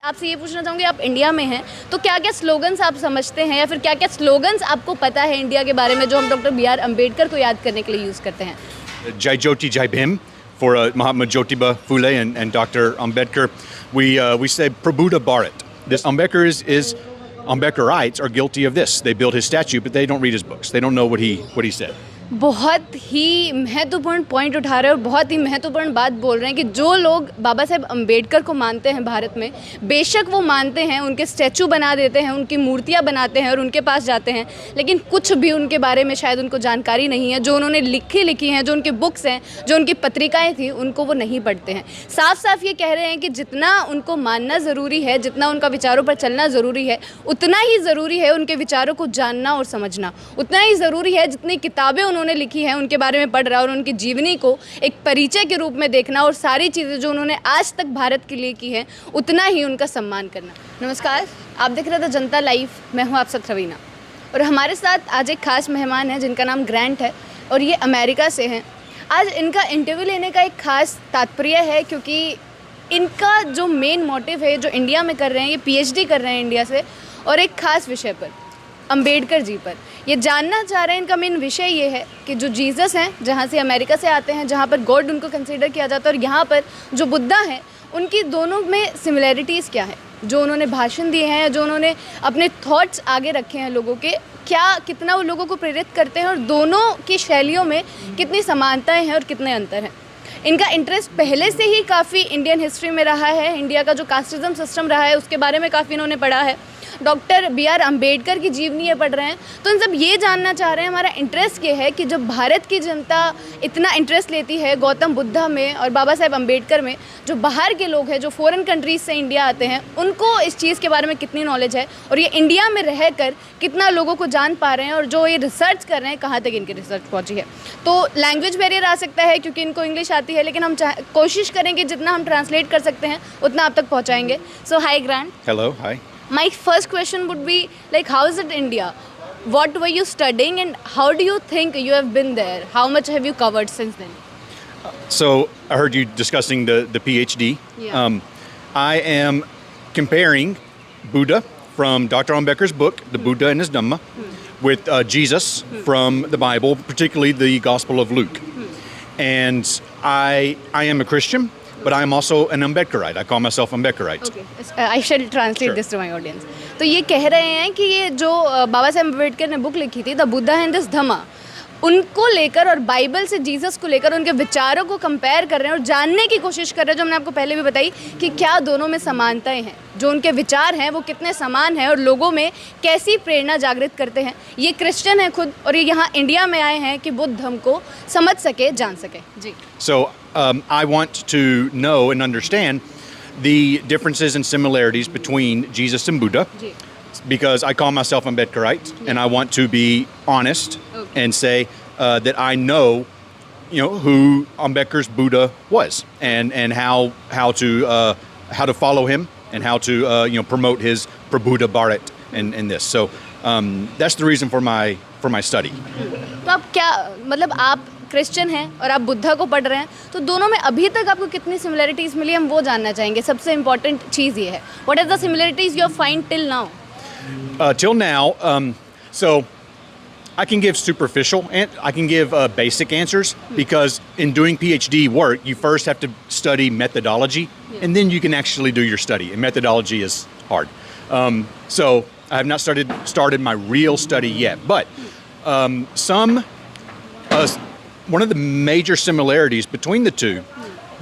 आपसे ये पूछना चाहूँगी, आप इंडिया में हैं तो क्या क्या स्लोगन्स आप समझते हैं या फिर क्या क्या स्लोगन्स आपको पता है इंडिया के बारे में जो हम डॉक्टर B.R. अम्बेडकर को याद करने के लिए यूज़ करते हैं? Jai Jyoti Jai Bhim for Mahatma Jyotiba Phule and Dr. Ambedkar. We say Prabhuda Bharat. This Ambedkarites are guilty of this. They built his statue, but they don't read his books. They don't know what he said. बहुत ही महत्वपूर्ण point उठा रहे हैं और बहुत ही महत्वपूर्ण बात बोल रहे हैं कि जो लोग बाबा साहेब अम्बेडकर को मानते हैं भारत में, बेशक वो मानते हैं, उनके स्टैचू बना देते हैं, उनकी मूर्तियां बनाते हैं और उनके पास जाते हैं, लेकिन कुछ भी उनके बारे में शायद उनको जानकारी नहीं है। जो उन्होंने लिखी हैं, जो उनकी बुक्स हैं, जो उनकी पत्रिकाएँ थी, उनको वो नहीं पढ़ते हैं। साफ साफ ये कह रहे हैं कि जितना उनको मानना ज़रूरी है, जितना उनका विचारों पर चलना ज़रूरी है, उतना ही ज़रूरी है उनके विचारों को जानना और समझना। उतना ही ज़रूरी है जितनी किताबें उन्होंने लिखी है उनके बारे में पढ़ रहा और उनकी जीवनी को एक परिचय के रूप में देखना और सारी चीज़ें जो उन्होंने आज तक भारत के लिए की है उतना ही उनका सम्मान करना। नमस्कार, आप देख रहे थे जनता लाइव, मैं हूँ आप सब रवीना और हमारे साथ आज एक खास मेहमान है जिनका नाम ग्रांट है और ये अमेरिका से हैं। आज इनका इंटरव्यू लेने का एक खास तात्पर्य है क्योंकि इनका जो मेन मोटिव है, जो इंडिया में कर रहे हैं, ये PhD कर रहे हैं इंडिया से और एक खास विषय पर, अम्बेडकर जी पर। ये जानना चाह रहे हैं, इनका मेन विषय ये है कि जो जीसस हैं, जहाँ से अमेरिका से आते हैं, जहाँ पर गॉड उनको कंसीडर किया जाता है, और यहाँ पर जो बुद्धा हैं, उनकी दोनों में सिमिलैरिटीज़ क्या है, जो उन्होंने भाषण दिए हैं, जो उन्होंने अपने थॉट्स आगे रखे हैं लोगों के, क्या कितना वो लोगों को प्रेरित करते हैं और दोनों की शैलियों में कितनी समानताएँ हैं और कितने अंतर हैं। इनका इंटरेस्ट पहले से ही काफ़ी इंडियन हिस्ट्री में रहा है, इंडिया का जो कास्टिज़म सिस्टम रहा है उसके बारे में काफ़ी इन्होंने पढ़ा है, डॉक्टर B.R. अम्बेडकर की जीवनी ये पढ़ रहे हैं। तो इन सब ये जानना चाह रहे हैं, हमारा इंटरेस्ट ये है कि जब भारत की जनता इतना इंटरेस्ट लेती है गौतम बुद्धा में और बाबा साहेब अम्बेडकर में, जो बाहर के लोग हैं, जो फॉरेन कंट्रीज़ से इंडिया आते हैं, उनको इस चीज़ के बारे में कितनी नॉलेज है और ये इंडिया में रहकर कितना लोगों को जान पा रहे हैं और जो ये रिसर्च कर रहे हैं कहाँ तक इनकी रिसर्च पहुँची है। तो लैंग्वेज बैरियर आ सकता है क्योंकि इनको इंग्लिश आती है, लेकिन हम कोशिश करेंगे जितना हम ट्रांसलेट कर सकते हैं उतना आप तक पहुँचाएंगे। So hi Grant. Hello, hi. My first question would be like, how is it India? What were you studying and how do you think you have been there? How much have you covered since then? So I heard you discussing the PhD. Yeah. I am comparing Buddha from Dr. Ambedkar's book, The Buddha and His Dhamma, with Jesus from the Bible, particularly the Gospel of Luke. And I am a Christian, but I am also an Ambedkarite. I call myself Ambedkarite. Okay. I shall translate Sure. this to my audience. तो ये कह रहे हैं कि ये जो बाबा साहेब अम्बेडकर ने book लिखी थी, द बुद्धा एंड दिस धम्मा, उनको लेकर और बाइबल से जीसस को लेकर उनके विचारों को कंपेयर कर रहे हैं और जानने की कोशिश कर रहे हैं, जो हमने आपको पहले भी बताई कि क्या दोनों में समानताएं हैं, जो उनके विचार हैं वो कितने समान हैं और लोगों में कैसी प्रेरणा जागृत करते हैं। ये क्रिश्चियन है खुद और ये यहाँ इंडिया में आए हैं कि बुद्ध धम्म को समझ सके, जान सके। जी। So I want to know and understand the differences and similarities between Jesus and Buddha. Ji. Because I call myself Ambedkarite, and I want to be honest and say that I know, who Ambedkar's Buddha was, and how to follow him, and how to promote his Prabhuda Bharat and this. So that's the reason for my study. तो आप क्या मतलब, आप Christian हैं और आप बुद्धा को पढ़ रहे हैं, तो दोनों में अभी तक आपको कितनी सिमिलैरिटीज़ मिली, हम वो जानना चाहेंगे। सबसे इम्पोर्टेंट चीज़ ये है, what is the similarities you have find till now? Till now, so I can give superficial, and I can give basic answers because in doing PhD work, you first have to study methodology, and then you can actually do your study. And methodology is hard. So I have not started my real study yet, but one of the major similarities between the two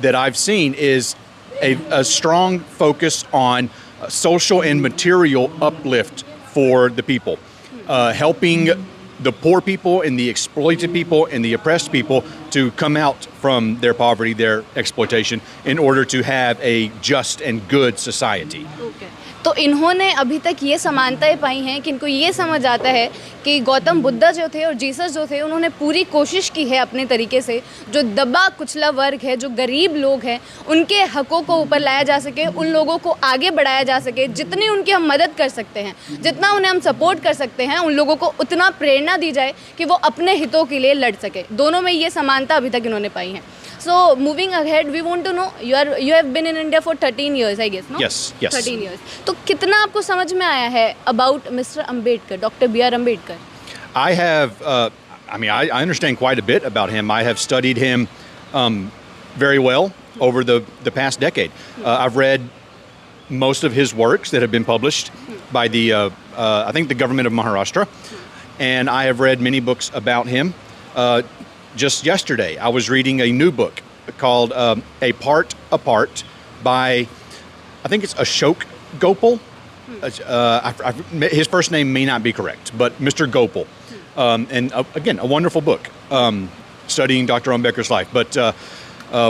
that I've seen is a strong focus on social and material uplift for the people, helping the poor people and the exploited people and the oppressed people to come out from their poverty, their exploitation, in order to have a just and good society. Okay. तो इन्होंने अभी तक ये समानताएं पाई हैं कि इनको ये समझ आता है कि गौतम बुद्धा जो थे और जीसस जो थे, उन्होंने पूरी कोशिश की है अपने तरीके से, जो दबा कुचला वर्ग है, जो गरीब लोग हैं, उनके हकों को ऊपर लाया जा सके, उन लोगों को आगे बढ़ाया जा सके, जितनी उनकी हम मदद कर सकते हैं, जितना उन्हें हम सपोर्ट कर सकते हैं, उन लोगों को उतना प्रेरणा दी जाए कि वो अपने हितों के लिए लड़ सके। दोनों में ये समानता अभी तक इन्होंने पाई है। So moving ahead, we want to know you have been in India for 13 years, I guess, no? Yes, yes. 13 years. तो कितना आपको समझ में आया है about Mr. Ambedkar, Dr. B.R. Ambedkar? I have, I understand quite a bit about him. I have studied him very well over the past decade. I've read most of his works that have been published by I think the government of Maharashtra. And I have read many books about him. Just yesterday, I was reading a new book called A Part Apart by, I think it's Ashok Gopal. His first name may not be correct, but Mr. Gopal. And again, a wonderful book studying Dr. Ambedkar's life. But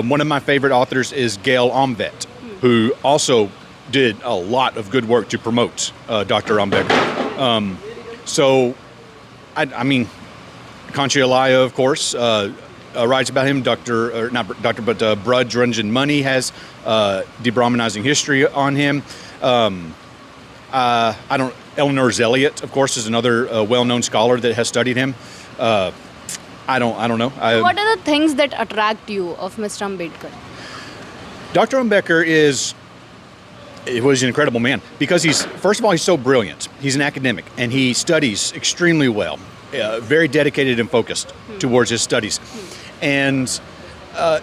one of my favorite authors is Gail Omvedt, who also did a lot of good work to promote Dr. Ambedkar. So, I mean, Kanchi Alaya, of course, writes about him. Brudge Ranjan Money has Debrahmanizing History on him. Eleanor Zelliot, of course, is another well-known scholar that has studied him. I don't know. What are the things that attract you of Mr. Ambedkar? Dr. Ambedkar was an incredible man because first of all, he's so brilliant. He's an academic and he studies extremely well. Very dedicated and focused towards his studies. And I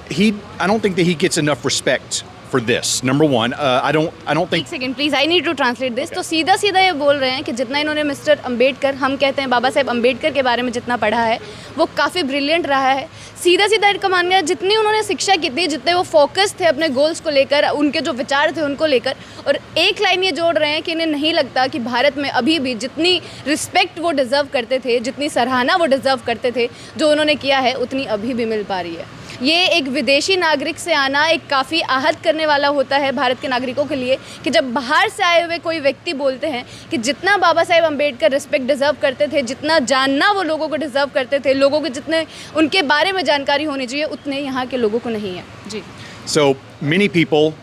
don't think that he gets enough respect for this. Number one, I don't think... एक second please, I need to translate this. तो सीधा सीधा ये बोल रहे हैं कि जितना इन्होंने मिस्टर अम्बेडकर, हम कहते हैं बाबा साहेब अम्बेडकर के बारे में जितना पढ़ा है वो काफ़ी ब्रिलियंट रहा है. सीधा सीधा इनका मान गया जितनी उन्होंने शिक्षा की थी, जितने वो फोकस थे अपने गोल्स को लेकर, उनके जो विचार थे उनको लेकर, और एक लाइन ये जोड़ रहे हैं कि इन्हें नहीं लगता कि भारत में अभी भी जितनी रिस्पेक्ट वो डिज़र्व करते थे, जितनी सराहना वो डिज़र्व करते थे, जो उन्होंने किया है उतनी अभी भी मिल पा रही है. ये एक विदेशी नागरिक से आना एक काफ़ी आहत करने वाला होता है भारत के नागरिकों के लिए कि जब बाहर से आए हुए कोई व्यक्ति बोलते हैं कि जितना बाबा साहेब अम्बेडकर रिस्पेक्ट डिज़र्व करते थे, जितना जानना वो लोगों को डिज़र्व करते थे, लोगों के जितने उनके बारे में जानकारी होनी चाहिए उतने यहाँ के लोगों को नहीं है. जी. So many people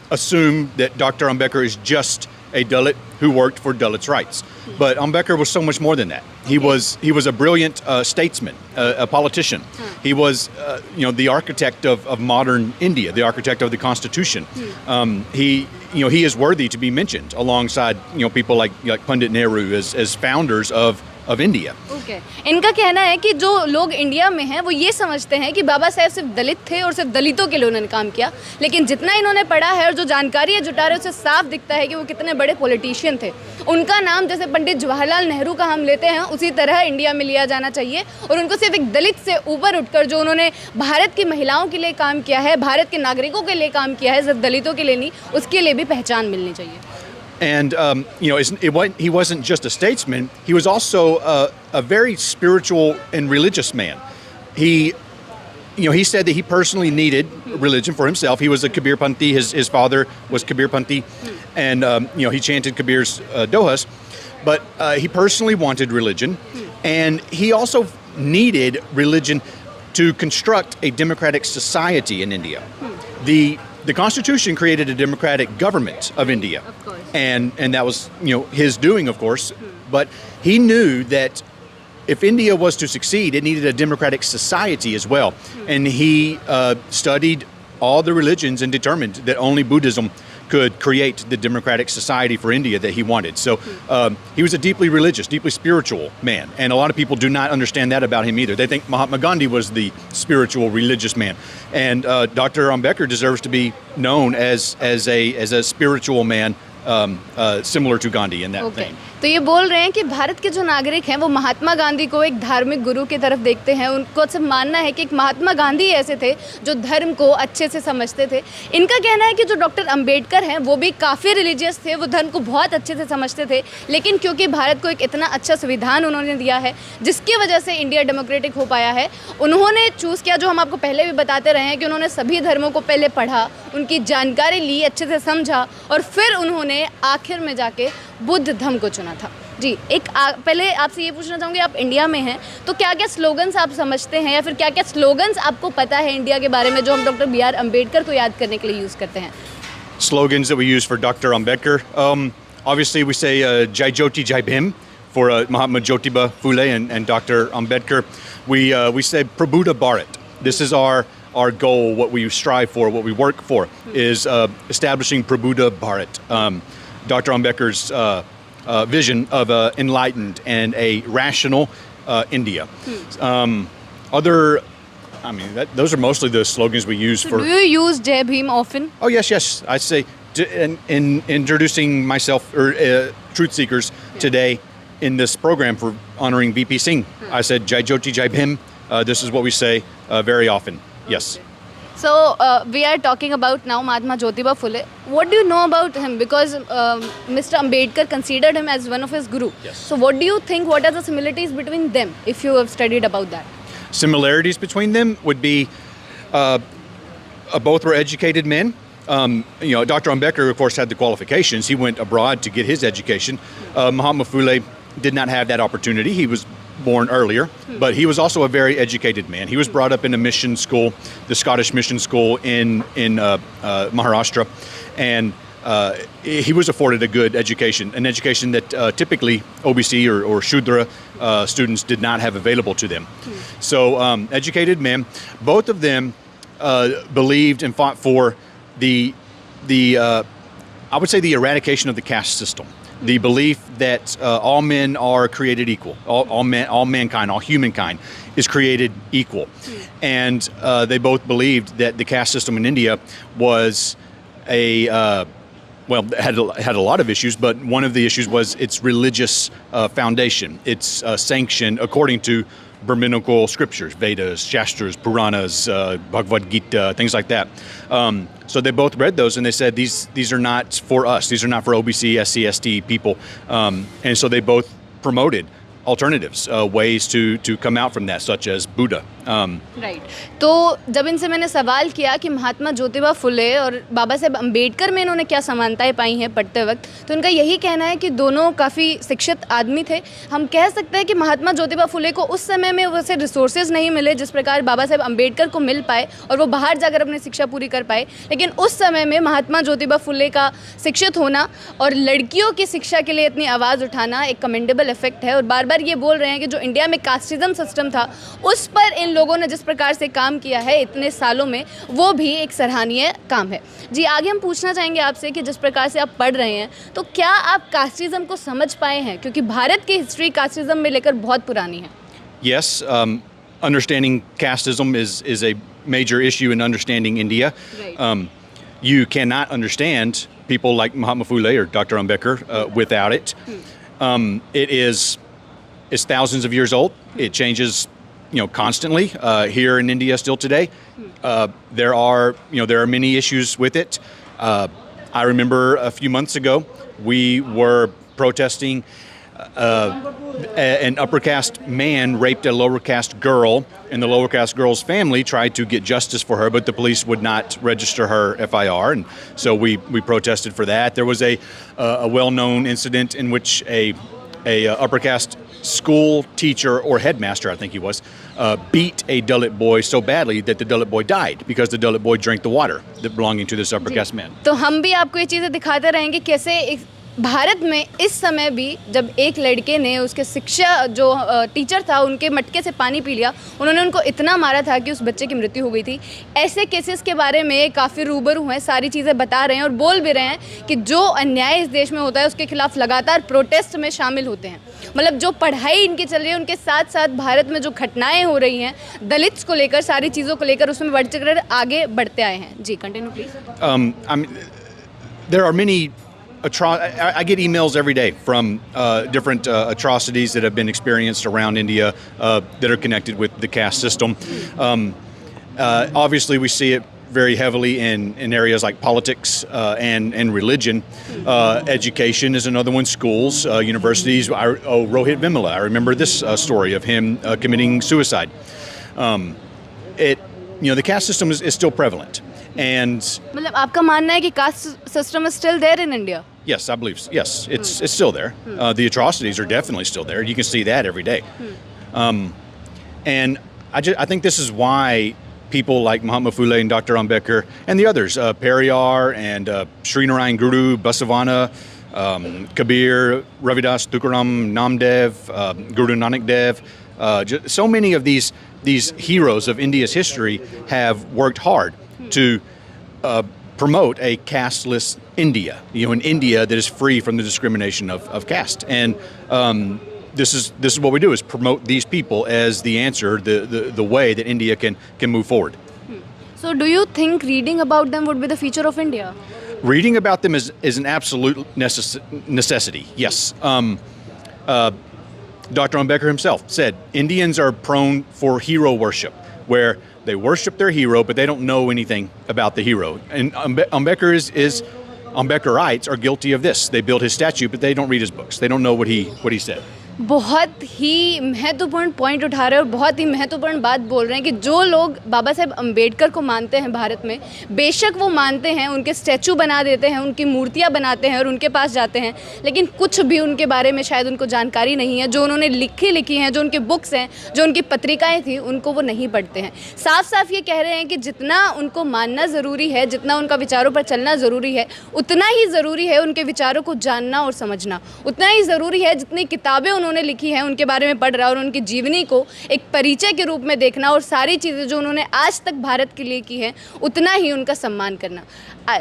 assume that Dr. Ambedkar is just a Dalit who worked for Dalits' rights. But Ambedkar was so much more than that. He was a brilliant statesman, a politician. He was, the architect of modern India, the architect of the Constitution. He is worthy to be mentioned alongside, people like Pandit Nehru as founders of India. Okay. इनका कहना है कि जो लोग India में हैं वो ये समझते हैं कि बाबा साहेब सिर्फ दलित थे और सिर्फ दलितों के लिए उन्होंने काम किया, लेकिन जितना इन्होंने पढ़ा है और जो जानकारी है जुटा रहे हैं उससे साफ दिखता है कि वो कितने बड़े पॉलिटिशियन थे. उनका नाम जैसे पंडित जवाहरलाल नेहरू का हम लेते हैं उसी तरह इंडिया में लिया जाना चाहिए, और उनको सिर्फ एक दलित से ऊपर उठकर जो उन्होंने भारत की महिलाओं के लिए काम किया है, भारत के नागरिकों के लिए काम किया है, सिर्फ दलितों के लिए नहीं, उसके लिए भी पहचान मिलनी चाहिए. And, he wasn't just a statesman. He was also a very spiritual and religious man. He said that he personally needed religion for himself. He was a Kabir Panthi. His father was Kabir Panthi. And, he chanted Kabir's dohas. But he personally wanted religion. And he also needed religion to construct a democratic society in India. The Constitution created a democratic government of India. Of course. And that was, his doing, of course. But he knew that if India was to succeed, it needed a democratic society as well. And he studied all the religions and determined that only Buddhism could create the democratic society for India that he wanted. So he was a deeply religious, deeply spiritual man. And a lot of people do not understand that about him either. They think Mahatma Gandhi was the spiritual, religious man. And Dr. Ambedkar deserves to be known as a spiritual man, similar to Gandhi in that thing. तो ये बोल रहे हैं कि भारत के जो नागरिक हैं वो महात्मा गांधी को एक धार्मिक गुरु की तरफ देखते हैं. उनको सब मानना है कि एक महात्मा गांधी ऐसे थे जो धर्म को अच्छे से समझते थे. इनका कहना है कि जो डॉक्टर अंबेडकर हैं वो भी काफ़ी रिलीजियस थे, वो धर्म को बहुत अच्छे से समझते थे, लेकिन क्योंकि भारत को एक इतना अच्छा संविधान उन्होंने दिया है जिसकी वजह से इंडिया डेमोक्रेटिक हो पाया है, उन्होंने चूज़ किया, जो हम आपको पहले भी बताते रहे हैं कि उन्होंने सभी धर्मों को पहले पढ़ा, उनकी जानकारी ली, अच्छे से समझा, और फिर उन्होंने आखिर में जाके बुद्ध धर्म को चुना था. जी, पहले आपसे ये पूछना चाहूँगी, आप इंडिया में हैं तो क्या क्या स्लोगन्स आप समझते हैं या फिर क्या क्या स्लोगन्स आपको पता है इंडिया के बारे में जो हम डॉक्टर B.R. अम्बेडकर को याद करने के लिए यूज़ करते हैं? Slogans that we use for Dr. Ambedkar. Obviously we say Jai Jyoti Jai Bhim for Mahatma Jyotiba Phule and Dr. Ambedkar. We say Prabhuda Bharat. This is our our goal, what we strive for, what we work for, is establishing Prabuddha Bharat, Dr. Ambedkar's vision of an enlightened and a rational India. Those are mostly the slogans we use for. Do you use Jai Bhim often? Oh yes. I say in introducing myself or Truth Seekers today in this program for honoring VP Singh, I said Jai Jyoti Jai Bhim. This is what we say very often. Yes. So we are talking about now Mahatma Jyotiba Phule. What do you know about him? Because Mr. Ambedkar considered him as one of his guru. Yes. So what do you think? What are the similarities between them? If you have studied about that. Similarities between them would be both were educated men. Dr. Ambedkar, of course, had the qualifications. He went abroad to get his education. Mahatma Phule did not have that opportunity. He was born earlier, but he was also a very educated man. He was brought up in a mission school, the Scottish mission school in Maharashtra, and he was afforded a good education, an education that typically OBC or Shudra students did not have available to them. So educated men, both of them believed and fought for I would say the eradication of the caste system. The belief that all men are created equal, all mankind, all humankind is created equal. And they both believed that the caste system in India was had a lot of issues, but one of the issues was its religious foundation, its sanction according to Brahminical scriptures, Vedas, Shastras, Puranas, Bhagavad Gita, things like that. So they both read those and they said, these are not for us. These are not for OBC, SC, ST people. And so they both promoted alternatives, ways to come out from that, such as Buddha. Right तो जब इनसे मैंने सवाल किया कि महात्मा ज्योतिबा फुले और बाबा साहेब अम्बेडकर में इन्होंने क्या समानताएं पाई हैं पढ़ते वक्त, तो उनका यही कहना है कि दोनों काफ़ी शिक्षित आदमी थे. हम कह सकते हैं कि महात्मा ज्योतिबा फुले को उस समय में वैसे रिसोर्सेज नहीं मिले जिस प्रकार बाबा साहेब अम्बेडकर को मिल पाए और वो बाहर जाकर अपनी शिक्षा पूरी कर पाए. लेकिन उस समय में महात्मा ज्योतिबा फुले का शिक्षित होना और लड़कियों की शिक्षा के लिए इतनी आवाज़ उठाना एक कमेंडेबल इफेक्ट है. और बार बार ये बोल रहे हैं कि जो इंडिया में कास्टिज्म सिस्टम था उस पर इन लोगों ने जिस प्रकार से काम किया है इतने सालों में, वो भी एक सराहनीय काम है. जी आगे हम पूछना चाहेंगे आपसे कि जिस प्रकार से आप पढ़ रहे हैं तो क्या आप कास्टिज्म को समझ पाए हैं, क्योंकि भारत की हिस्ट्री कास्टिज्म में लेकर बहुत पुरानी है. Yes, understanding casteism is a major issue in understanding India. Right. You cannot understand people like Mahatma Phule or Dr. Ambedkar without it. It's thousands of years old. It changes, constantly here in India still today. There are many issues with it. I remember a few months ago we were protesting. An upper caste man raped a lower caste girl, and the lower caste girl's family tried to get justice for her, but the police would not register her FIR, and so we protested for that. There was a well-known incident in which a upper caste school teacher or headmaster, I think he was, beat a Dalit boy so badly that the Dalit boy died because the Dalit boy drank the water that belonging to this upper caste man. तो हम भी आपको ये चीज़ें दिखाते रहेंगे कैसे भारत में इस समय भी जब एक लड़के ने उसके शिक्षा जो टीचर था उनके मटके से पानी पी लिया, उन्होंने उनको इतना मारा था कि उस बच्चे की मृत्यु हो गई थी. ऐसे केसेस के बारे में काफ़ी रूबरू हैं, सारी चीज़ें बता रहे हैं और बोल भी रहे हैं कि जो अन्याय इस देश में होता है उसके खिलाफ लगातार प्रोटेस्ट में शामिल होते हैं. मतलब जो पढ़ाई इनकी चल रही है उनके साथ साथ भारत में जो घटनाएँ हो रही हैं दलित्स को लेकर, सारी चीज़ों को लेकर, उसमें बढ़ चढ़कर आगे बढ़ते आए हैं. जी continue please. There are many I get emails every day from different atrocities that have been experienced around India that are connected with the caste system. Obviously, we see it very heavily in areas like politics and religion. Education is another one. Schools, universities. Rohit Vemula. I remember this story of him committing suicide. The caste system is still prevalent. And मतलब आपका मानना है कि caste system is still there in India? Yes, I believe so. Yes, it's still there. The atrocities are definitely still there. You can see that every day. And I think this is why people like Mahatma Phule and Dr. Ambedkar and the others, Periyar and Srinarayan Guru, Basavana, Kabir, Ravidas, Tukaram, Namdev, Guru Nanak Dev, so many of these these heroes of India's history have worked hard to promote a casteless India, an India that is free from the discrimination of caste. And this is what we do, is promote these people as the answer, the way that India can move forward. So do you think reading about them would be the future of India? Reading about them is an absolute necessity, yes. Dr. Ambedkar himself said Indians are prone for hero worship, where they worship their hero, but they don't know anything about the hero. And Ambedkarites are guilty of this. They build his statue, but they don't read his books. They don't know what he said. बहुत ही महत्वपूर्ण point उठा रहे हैं और बहुत ही महत्वपूर्ण बात बोल रहे हैं कि जो लोग बाबा साहेब अम्बेडकर को मानते हैं भारत में, बेशक वो मानते हैं, उनके स्टैचू बना देते हैं, उनकी मूर्तियां बनाते हैं और उनके पास जाते हैं, लेकिन कुछ भी उनके बारे में शायद उनको जानकारी नहीं है। जो उन्होंने लिखी हैं, जो उनकी बुक्स हैं, जो उनकी पत्रिकाएँ थी, उनको वो नहीं पढ़ते हैं। साफ साफ ये कह रहे हैं कि जितना उनको मानना ज़रूरी है, जितना उनका विचारों पर चलना ज़रूरी है, उतना ही ज़रूरी है उनके विचारों को जानना और समझना। उतना ही ज़रूरी है जितनी किताबें उन्होंने लिखी हैं उनके बारे में पढ़ रहा और उनकी जीवनी को एक परिचय के रूप में देखना और सारी चीज़ें जो उन्होंने आज तक भारत के लिए की हैं उतना ही उनका सम्मान करना।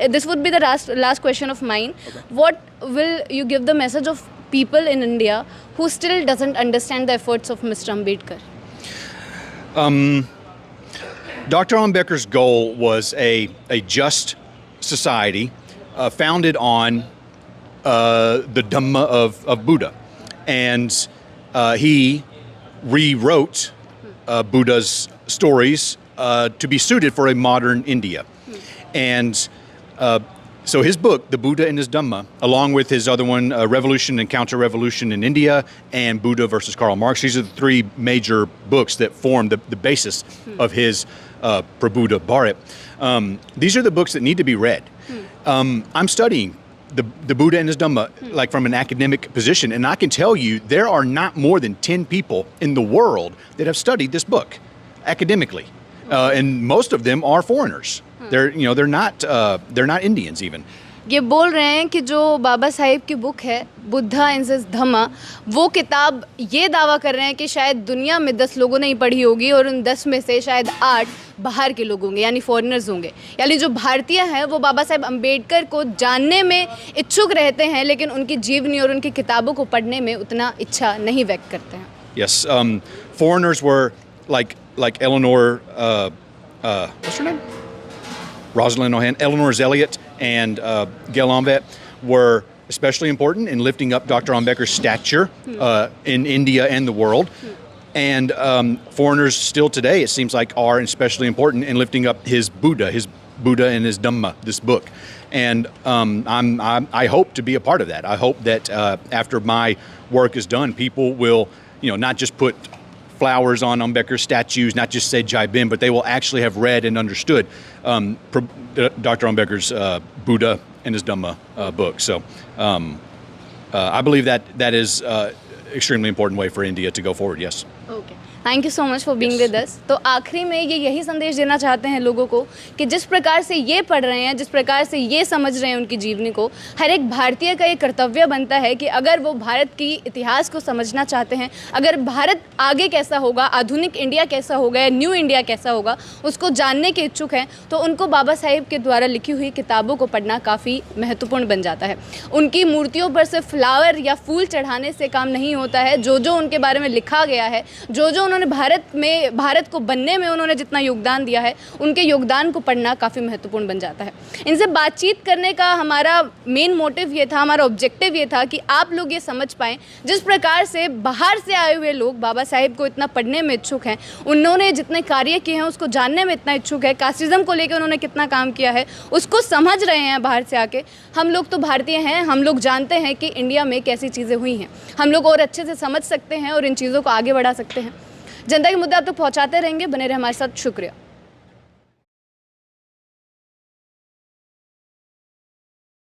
This would be the last question of mine. What will you give the message of people in India who still doesn't understand the efforts of Mr. Ambedkar? Dr. Ambedkar's goal was a just society founded on the Dhamma of Buddha. And he rewrote Buddha's stories to be suited for a modern India. And so his book, The Buddha and His Dhamma, along with his other one, Revolution and Counter-Revolution in India, and Buddha versus Karl Marx, these are the three major books that form the basis of his Prabuddha Bharat. These are the books that need to be read. I'm studying the Buddha and His Dhamma, like from an academic position, and I can tell you there are not more than 10 people in the world that have studied this book academically, and most of them are foreigners. They're not Indians even. ये बोल रहे हैं कि जो बाबा साहेब की book है Buddha and his धम्मा, वो किताब ये दावा कर रहे हैं कि शायद दुनिया में 10 लोगों ने ही पढ़ी होगी और उन 10 में से शायद 8 बाहर के लोग होंगे, यानी फॉरेनर्स होंगे। यानी जो भारतीय हैं वो बाबा साहेब अम्बेडकर को जानने में इच्छुक रहते हैं, लेकिन उनकी जीवनी और उनकी किताबों को पढ़ने में उतना इच्छा नहीं व्यक्त करते हैं। Yes, foreigners were like Eleanor, what's her name? Rosalind Ohan, Eleanor Elliott, and Gail Anvet were especially important in lifting up Dr. Ambedkar's stature in India and the world. And foreigners still today, it seems like, are especially important in lifting up his Buddha and his Dhamma, this book. And I hope to be a part of that. I hope that after my work is done, people will, not just put flowers on Ambedkar statues, not just say Jai Bhim, but they will actually have read and understood Dr. Ambedkar's Buddha and his Dhamma book. So I believe that is extremely important way for India to go forward. Yes. Okay. Thank you so much for being with us. तो आखिरी में ये यही संदेश देना चाहते हैं लोगों को कि जिस प्रकार से ये पढ़ रहे हैं, जिस प्रकार से ये समझ रहे हैं उनकी जीवनी को, हर एक भारतीय का ये कर्तव्य बनता है कि अगर वो भारत की इतिहास को समझना चाहते हैं, अगर भारत आगे कैसा होगा, आधुनिक इंडिया कैसा होगा या न्यू इंडिया कैसा होगा, उसको जानने के इच्छुक हैं, तो उनको बाबा साहेब के द्वारा लिखी हुई किताबों को पढ़ना काफ़ी महत्वपूर्ण बन जाता है। उनकी मूर्तियों पर सिर्फ फ्लावर या फूल चढ़ाने से काम नहीं होता है। जो जो उनके बारे में लिखा गया है, जो जो उन्होंने भारत को बनने में उन्होंने जितना योगदान दिया है, उनके योगदान को पढ़ना काफ़ी महत्वपूर्ण बन जाता है। इनसे बातचीत करने का हमारा मेन मोटिव ये था, हमारा ऑब्जेक्टिव ये था कि आप लोग ये समझ पाएँ जिस प्रकार से बाहर से आए हुए लोग बाबा साहेब को इतना पढ़ने में इच्छुक हैं, उन्होंने जितने कार्य किए हैं उसको जानने में इतना इच्छुक है, कास्टिज्म को लेकर उन्होंने कितना काम किया है उसको समझ रहे हैं बाहर से आके। हम लोग तो भारतीय हैं, हम लोग जानते हैं कि इंडिया में कैसी चीज़ें हुई हैं, हम लोग और अच्छे से समझ सकते हैं और इन चीज़ों को आगे बढ़ा सकते हैं। जनता के मुद्दे आप तक पहुंचाते रहेंगे, बने रहे हमारे साथ। शुक्रिया।